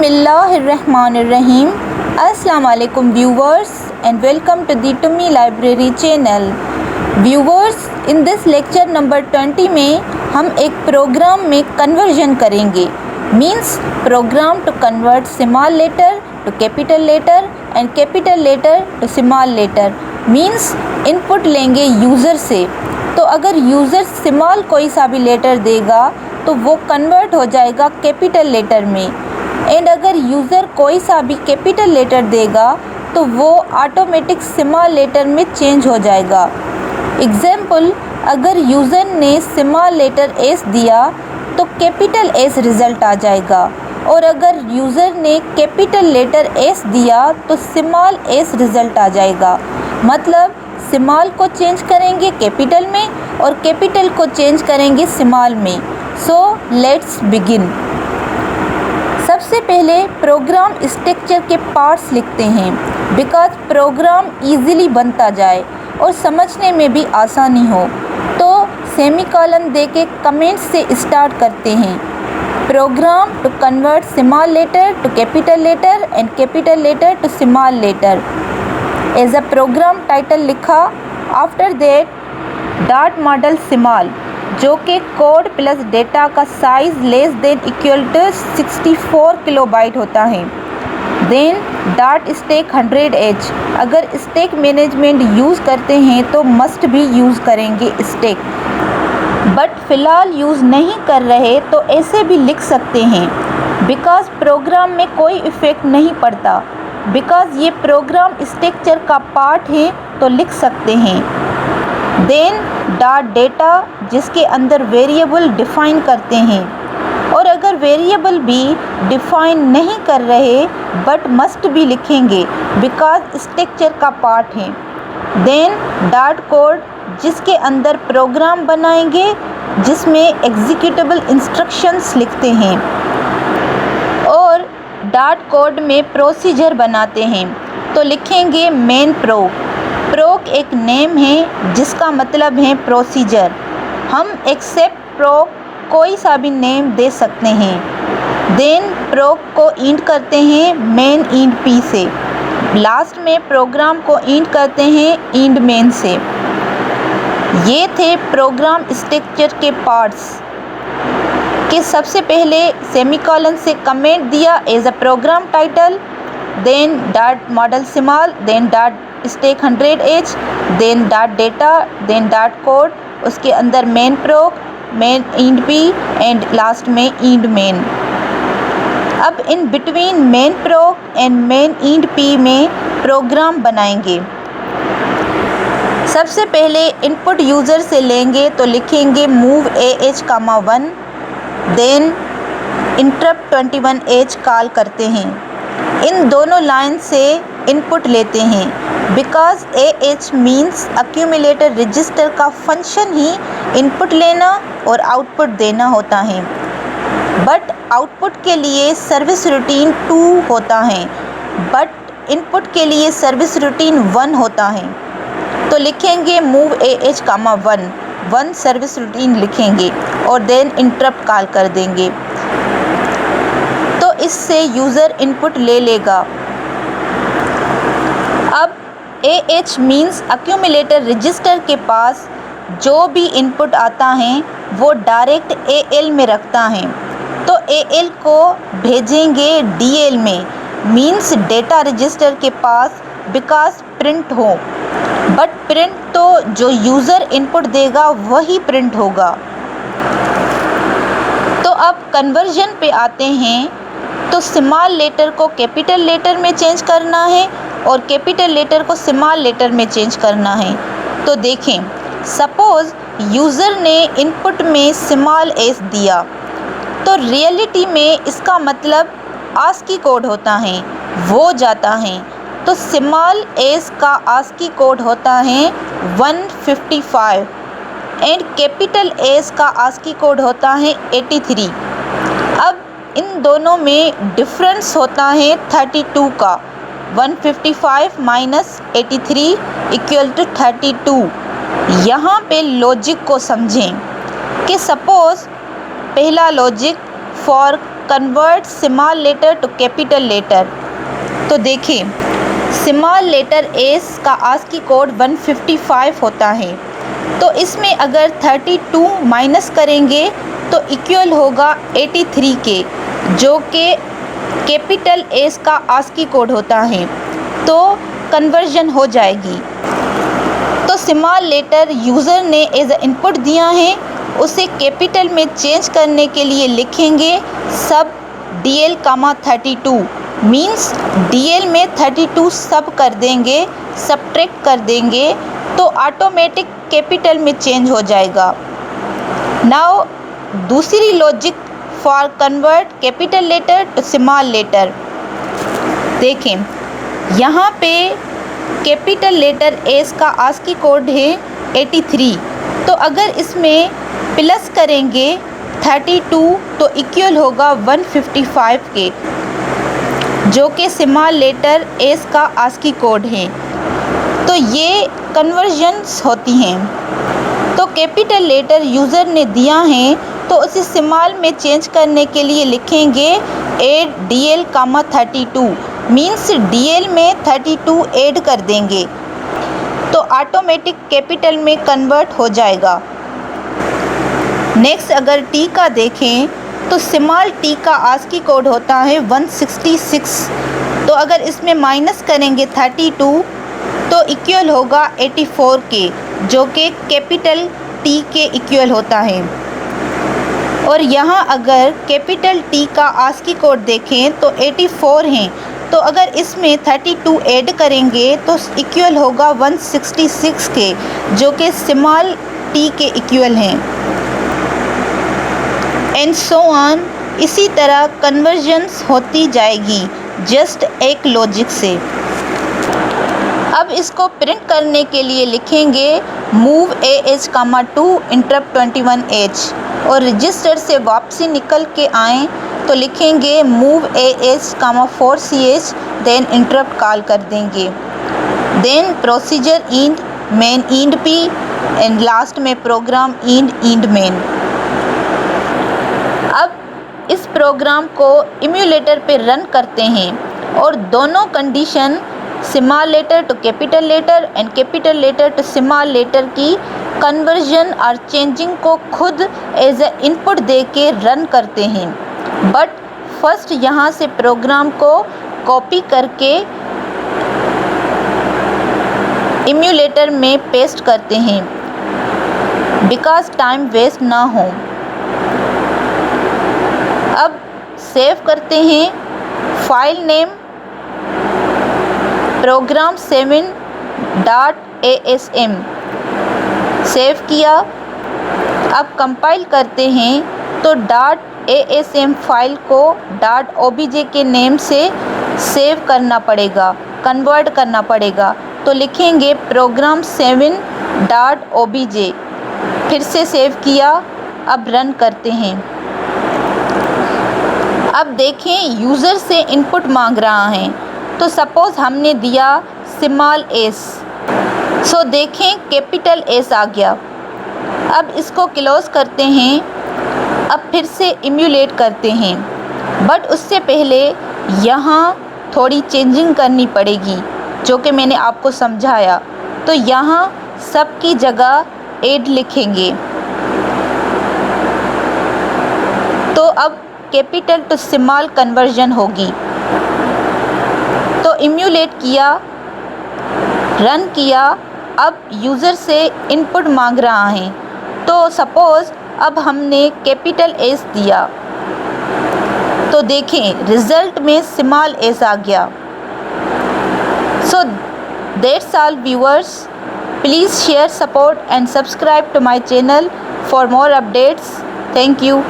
बिस्मिल्लाहिर्रहमानिर्रहीम। अस्सलाम वालेकुम viewers and welcome to the Tummi Library channel. Viewers, in this lecture number 20 में हम एक प्रोग्राम में कन्वर्जन करेंगे. Means program to convert small letter to capital letter and capital letter to small letter. Means input लेंगे user से. तो अगर user small कोई सा भी लेटर देगा तो वो कन्वर्ट हो जाएगा कैपिटल लेटर में. एंड अगर यूज़र कोई सा भी कैपिटल लेटर देगा तो वो ऑटोमेटिक स्मॉल लेटर में चेंज हो जाएगा. एग्जाम्पल, अगर यूज़र ने स्मॉल लेटर एस दिया तो कैपिटल एस रिज़ल्ट आ जाएगा, और अगर यूज़र ने कैपिटल लेटर एस दिया तो स्मॉल एस रिज़ल्ट आ जाएगा. मतलब स्मॉल को चेंज करेंगे कैपिटल में और कैपिटल को चेंज करेंगे स्मॉल में. So let's begin. सबसे पहले प्रोग्राम स्ट्रक्चर के पार्ट्स लिखते हैं बिकॉज प्रोग्राम इजीली बनता जाए और समझने में भी आसानी हो. तो सेमीकोलन दे के कमेंट से स्टार्ट करते हैं. Program to convert small letter to capital letter and capital letter to small letter. As a program title लिखा. After that dot model small, जो कि कोड प्लस डेटा का size less than equal to 64 kilobyte होता है. Then dot stack 100H. अगर stack management use करते हैं तो मस्ट भी यूज़ करेंगे स्टैक, बट फ़िलहाल यूज़ नहीं कर रहे तो ऐसे भी लिख सकते हैं बिकॉज़ प्रोग्राम में कोई इफ़ेक्ट नहीं पड़ता. बिकॉज़ ये प्रोग्राम स्ट्रक्चर का पार्ट है तो लिख सकते हैं. देन डॉट डेटा, जिसके अंदर वेरिएबल डिफ़ाइन करते हैं, और अगर वेरिएबल भी डिफ़ाइन नहीं कर रहे बट मस्ट भी लिखेंगे बिकॉज़ स्ट्रक्चर का पार्ट है. देन डॉट कोड, जिसके अंदर प्रोग्राम बनाएंगे जिसमें एग्जीक्यूटेबल इंस्ट्रक्शंस लिखते हैं, और डॉट कोड में प्रोसीजर बनाते हैं तो लिखेंगे मेन प्रोक. प्रोक एक नेम है जिसका मतलब है प्रोसीजर. हम एक्सेप्ट प्रोक कोई सा भी नेम दे सकते हैं. देन प्रोक को इंड करते हैं मेन इंड पी से. लास्ट में प्रोग्राम को इंड करते हैं इंड मेन से. ये थे प्रोग्राम स्ट्रक्चर के पार्ट्स कि सबसे पहले सेमीकोलन से कमेंट दिया as a program title, then dot model small, then dot stack 100H, then dot data, then dot code, उसके अंदर main proc, main end P and last में इंड मेन. अब in between main proc and main end P में program बनाएंगे. सबसे पहले input user से लेंगे तो लिखेंगे move AH, 1. Then interrupt 21H call करते हैं. इन दोनों लाइन से इनपुट लेते हैं because AH means accumulator register का फंक्शन ही इनपुट लेना और आउटपुट देना होता है. बट आउटपुट के लिए सर्विस रूटीन 2 होता है, बट इनपुट के लिए सर्विस रूटीन 1 होता है. तो लिखेंगे मूव AH, 1 सर्विस रूटीन लिखेंगे और देन इंटरप्ट कॉल कर देंगे. तो इससे यूज़र इनपुट ले लेगा. अब AH मीन्स अक्यूमुलेटर रजिस्टर के पास जो भी इनपुट आता है वो डायरेक्ट AL में रखता है. तो AL को भेजेंगे DL में, मीन्स डेटा रजिस्टर के पास बिकॉज प्रिंट हो. बट प्रिंट तो जो यूज़र इनपुट देगा वही प्रिंट होगा. तो अब कन्वर्जन पे आते हैं. तो स्मॉल लेटर को कैपिटल लेटर में चेंज करना है और कैपिटल लेटर को स्मॉल लेटर में चेंज करना है. तो देखें, सपोज़ यूज़र ने इनपुट में स्मॉल एस दिया तो रियलिटी में इसका मतलब आस्की कोड होता है, वो जाता है. तो स्मॉल एस का आस्की कोड होता है 155 एंड कैपिटल एस का आस्की कोड होता है 83. अब इन दोनों में डिफरेंस होता है 32 का. 155 माइनस 83 इक्वल टू 32. यहाँ पे लॉजिक को समझें कि सपोज़ पहला logic for convert small letter to capital letter. तो देखिए, स्मॉल लेटर एस का आस्की कोड 155 होता है, तो इसमें अगर 32 माइनस करेंगे तो इक्वल होगा 83 के, जो कि कैपिटल एस का आस्की कोड होता है, तो कन्वर्जन हो जाएगी। तो स्मॉल लेटर यूज़र ने एज अ इनपुट दिया है, उसे कैपिटल में चेंज करने के लिए लिखेंगे सब DL, 32 मीन्स DL में 32 सब कर देंगे, सब्ट्रैक्ट कर देंगे तो ऑटोमेटिक कैपिटल में चेंज हो जाएगा। नाउ दूसरी logic for convert capital letter to small letter. देखें, यहाँ पे कैपिटल लेटर एस का आस्की कोड है 83, तो अगर इसमें प्लस करेंगे 32 तो इक्वल होगा 155 के, जो कि स्मॉल लेटर एस का आस्की कोड है। तो ये कन्वर्जन्स होती हैं। तो कैपिटल लेटर यूज़र ने दिया है तो उसे स्मॉल में चेंज करने के लिए लिखेंगे ऐड DL, 32 मीन्स DL में 32 ऐड कर देंगे तो ऑटोमेटिक कैपिटल में कन्वर्ट हो जाएगा। नेक्स्ट अगर टी का देखें तो स्मॉल टी का आस्की कोड होता है 166, तो अगर इसमें माइनस करेंगे 32 तो इक्वल होगा 84 के, जो कि कैपिटल टी के इक्वल होता है। और यहाँ अगर कैपिटल टी का आस्की कोड देखें तो 84 हैं, तो अगर इसमें 32 ऐड करेंगे तो इक्वल होगा 166 के, जो कि स्मॉल टी के इक्वल हैं। एंड सो ऑन, इसी तरह कन्वर्जन्स होती जाएगी जस्ट एक लॉजिक से। अब इसको प्रिंट करने के लिए लिखेंगे मूव AH, 2 इंटरप्ट 21H, और रजिस्टर से वापसी निकल के आएँ तो लिखेंगे move AH, 4CH, then interrupt call कर देंगे, then procedure end main end P and last में प्रोग्राम इंड मेन। अब इस प्रोग्राम को इम्यूलेटर पे रन करते हैं और दोनों condition small letter to capital letter and capital letter to small letter की कन्वर्जन और चेंजिंग को खुद एज ए इनपुट दे के रन करते हैं। बट फर्स्ट यहाँ से प्रोग्राम को कॉपी करके इम्यूलेटर में पेस्ट करते हैं बिकॉज टाइम वेस्ट ना हो। अब सेव करते हैं, फाइल नेम program7.asm सेव किया। अब कंपाइल करते हैं तो .asm फाइल को .obj के नेम से सेव करना पड़ेगा, कन्वर्ट करना पड़ेगा, तो लिखेंगे program7.obj, फिर से सेव किया। अब रन करते हैं। अब देखें यूज़र से इनपुट मांग रहा है, तो सपोज़ हमने दिया स्मॉल एस, सो देखें कैपिटल एस आ गया। अब इसको क्लोज करते हैं। अब फिर से इम्यूलेट करते हैं, बट उससे पहले यहाँ थोड़ी चेंजिंग करनी पड़ेगी जो कि मैंने आपको समझाया। तो यहाँ सब की जगह ऐड लिखेंगे। तो अब कैपिटल टू स्मॉल कन्वर्जन होगी। तो इम्यूलेट किया, रन किया। अब यूज़र से इनपुट मांग रहा है, तो सपोज़ अब हमने कैपिटल एस दिया तो देखें रिज़ल्ट में स्मॉल एस आ गया। So that's all viewers, please share, support and subscribe to my channel for more updates. Thank you.